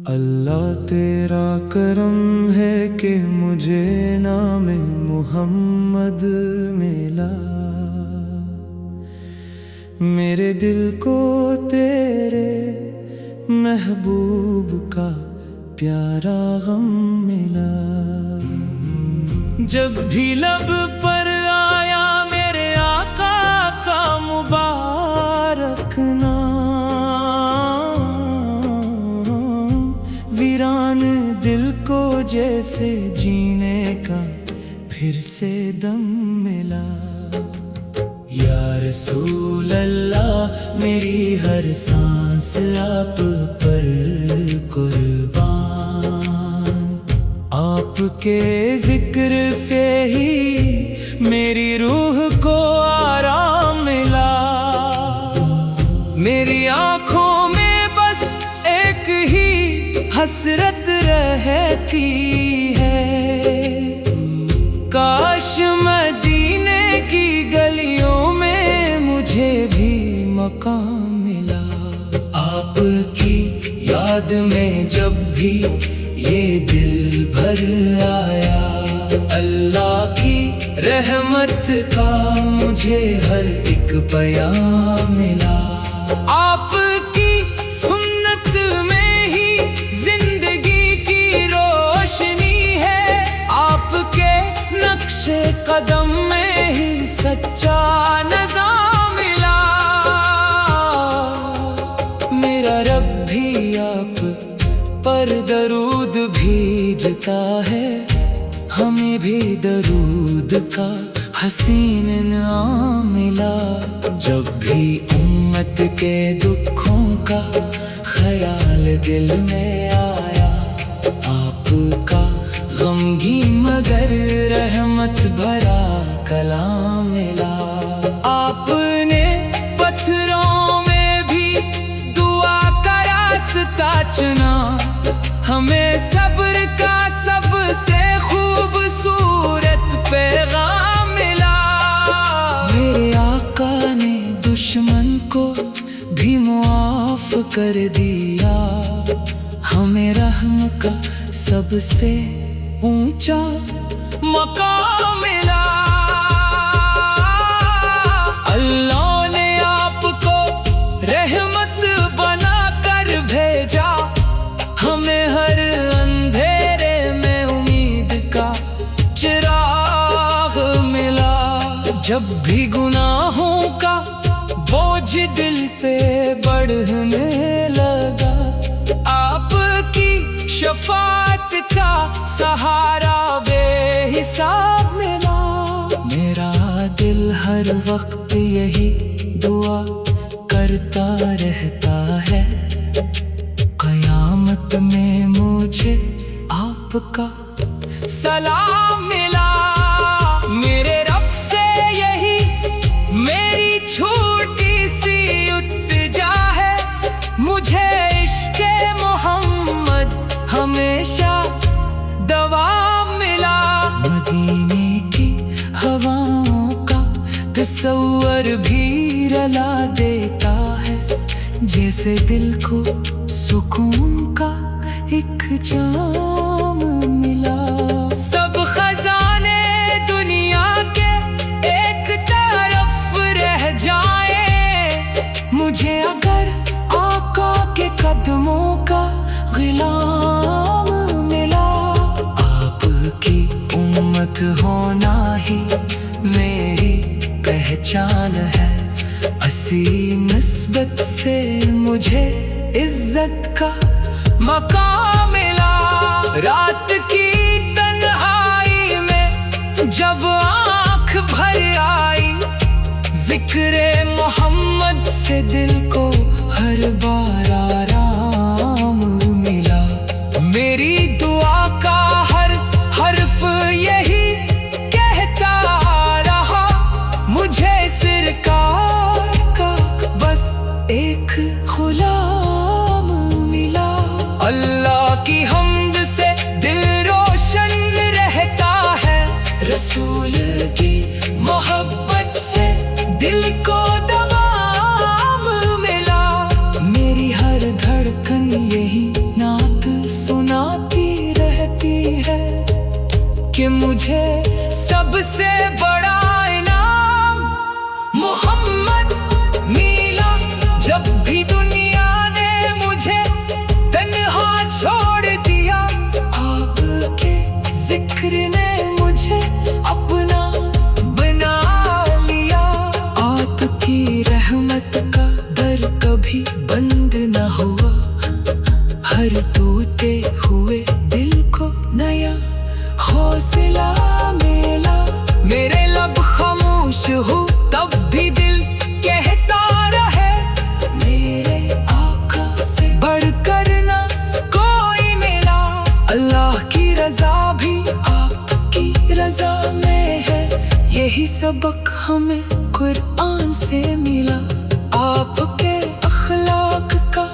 اللہ تیرا کرم ہے کہ مجھے نام محمد ملا، میرے دل کو تیرے محبوب کا پیارا غم ملا۔ جب بھی لب پر آیا میرے آقا کا مبارک نام، ویران دل کو جیسے جینے کا پھر سے دم ملا۔ یا رسول اللہ میری ہر سانس آپ پر قربان، آپ کے ذکر سے ہی میری روح کو آرام ملا۔ میری آنکھوں میں بس ایک ہی حسرت رہتی ہے، کاش مدینے کی گلیوں میں مجھے بھی مقام ملا۔ آپ کی یاد میں جب بھی یہ دل بھر آیا، اللہ کی رحمت کا مجھے ہر ایک پیام ملا۔ آپ کی سنت میں ہی زندگی کی روشنی ہے، آپ کے نقش قدم میں ہی سچا نظام ملا۔ میرا رب بھی آپ پر درود بھیجتا ہے، ہمیں بھی درود کا حسین انعام ملا۔ جب بھی امت کے دکھوں کا خیال دل میں آیا، آپ کا غمگین مگر رحمت بھرا کلام ملا۔ آپ نے پتھروں میں بھی دعا کا راستہ چنا، ہمیں صبر کا سب سے خوبصورت پیغام ملا۔ میرے آقا نے دشمن کو بھی معاف کر دیا، ہمیں رحم کا سب سے اونچا مقام ملا۔ اللہ نے آپ کو رحمت بنا کر بھیجا، ہمیں ہر اندھیرے میں امید کا چراغ ملا۔ جب بھی گناہوں کا بوجھ دل پہ بڑھنے لگا، آپ کی شفاعت کا سہارا بے حساب ملا۔ میرا دل ہر وقت یہی دعا کرتا رہتا ہے، قیامت میں مجھے آپ کا سلام ملا۔ میرے رب سے یہی میری چھوٹی سی التجا ہے، مجھے عشق محمد ہمیشہ دوام ملا۔ مدینے کی ہواؤں کا تصور بھی رلا دیتا ہے، جیسے دل کو سکون کا ایک جام ملا۔ سب خزانے دنیا کے ایک طرف رہ جائیں، مجھے اگر آقا کے قدموں کا غلام ملا۔ آپ کی امت ہونا ہی میری پہچان ہے، اسی نسبت سے مجھے عزت کا مقام ملا۔ رات کی تنہائی میں جب آنکھ بھر آئی، ذکر محمد سے دل کو ہر بار آرام ملا۔ میری دعا کا ہر حرف یہی کہتا رہا، مجھے سرکار کا بس ایک غلام ملا۔ اللہ کی حمد سے دل روشن رہتا ہے، رسول کی محبت سے دل کو دوام ملا۔ میری भी बंद न हुआ, हर टूटे हुए दिल को नया हौसला मिला। मेरे लब खामोश हो तब भी दिल कहता रहे, मेरे आका से बढ़कर ना कोई मिला। अल्लाह की रजा भी आपकी रजा में है, यही सबक हमें कुरान से मिला। आपके अखलाक का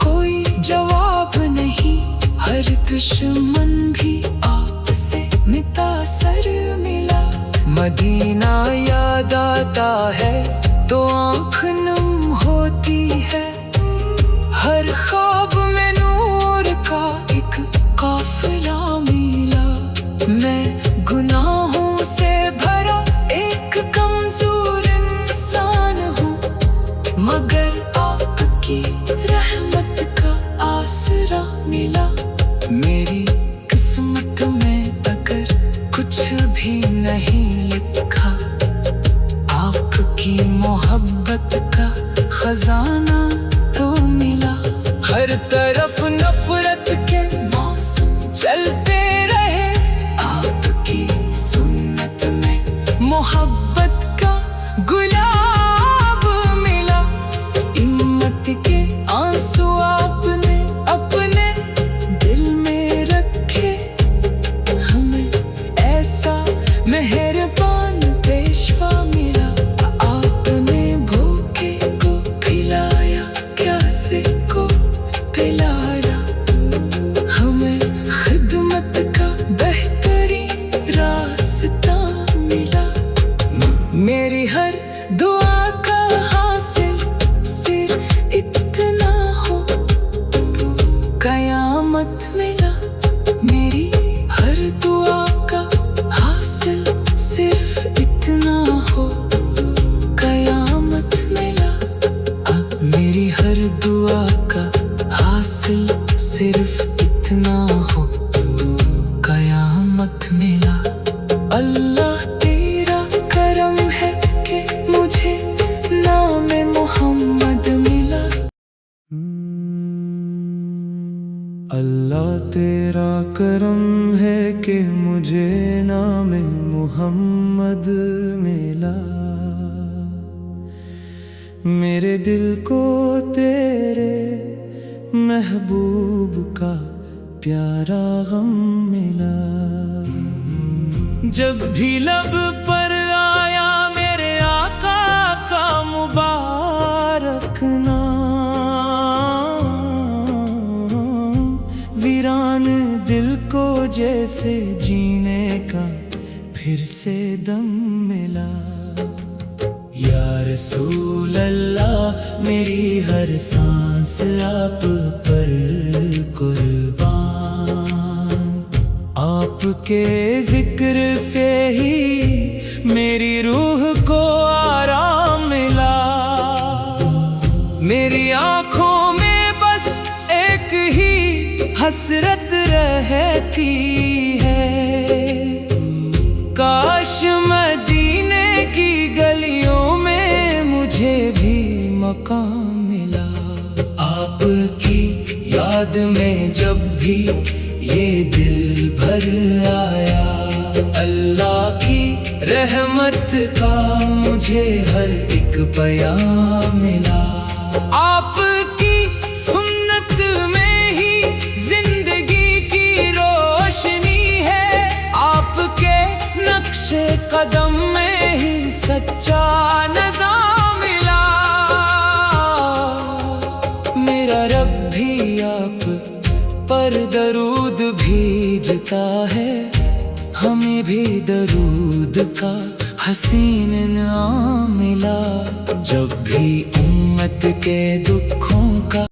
कोई जवाब नहीं, हर दुश्मन भी आपसे मुतासर मिला। मदीना याद आता है तो आँख नम होती है, हर ख्वाब में नूर का एक काफिला मिला। मैं गुनाहों से भरा एक कमजोर इंसान हूँ, मगर आपकी रहमत का आसरा मिला। मेरी किस्मत में अगर कुछ भी नहीं लिखा, आपकी मोहब्बत का खजाना तो मिला। हर तरफ नफरत के मौसम चलते रहे, आपकी सुन्नत में मोहब्बत का गुलाब मिला। हिम्मत के आंसू आपने अपने दिल में रखे, हमें ऐसा मेहरबान पेशवा मिला। आपने भूखे को खिलाया, प्यासे को पिलाया, हमें खिदमत का बेहतरीन रास्ता मिला। मेरी हर दुआ का हासिल सिर्फ इतना हो, कयामत मिला। मेरी हर दुआ का हासिल सिर्फ इतना हो, कयामत मिला। मेरी हर दुआ का हासिल सिर्फ इतना हो, कयामत मिला। अल्लाह तेरा करम है कि मुझे नाम मोहम्मद मिला। अल्लाह तेरा करम है कि मुझे नाम मोहम्मद मिला। मेरे दिल को तेरे महबूब का प्यारा गम मिला। जब भी लब पर आया मेरे आका का मुबारक नाम, वीरान दिल को जैसे जीने का फिर से दम मिला। या रसूल अल्लाह मेरी हर सांस आप पर कुर्बान, आपके जिक्र से ही मेरी रूह को आराम मिला। मेरी आँखों में बस एक ही हसरत रहती है, काश मदीने की गलियों में मुझे भी मकाम मिला। आपकी याद में जब भी ये दिल भर आया, अल्लाह की रहमत का मुझे हर एक बयान मिला। आपकी सुन्नत में ही जिंदगी की रोशनी है, आपके नक्शे कदम में ही सच्चा निज़ाम मिला। मेरा रब भी आप पर दरूद भेजता है, हमें भी दरूद का हसीन इनाम मिला। जब भी उम्मत के दुखों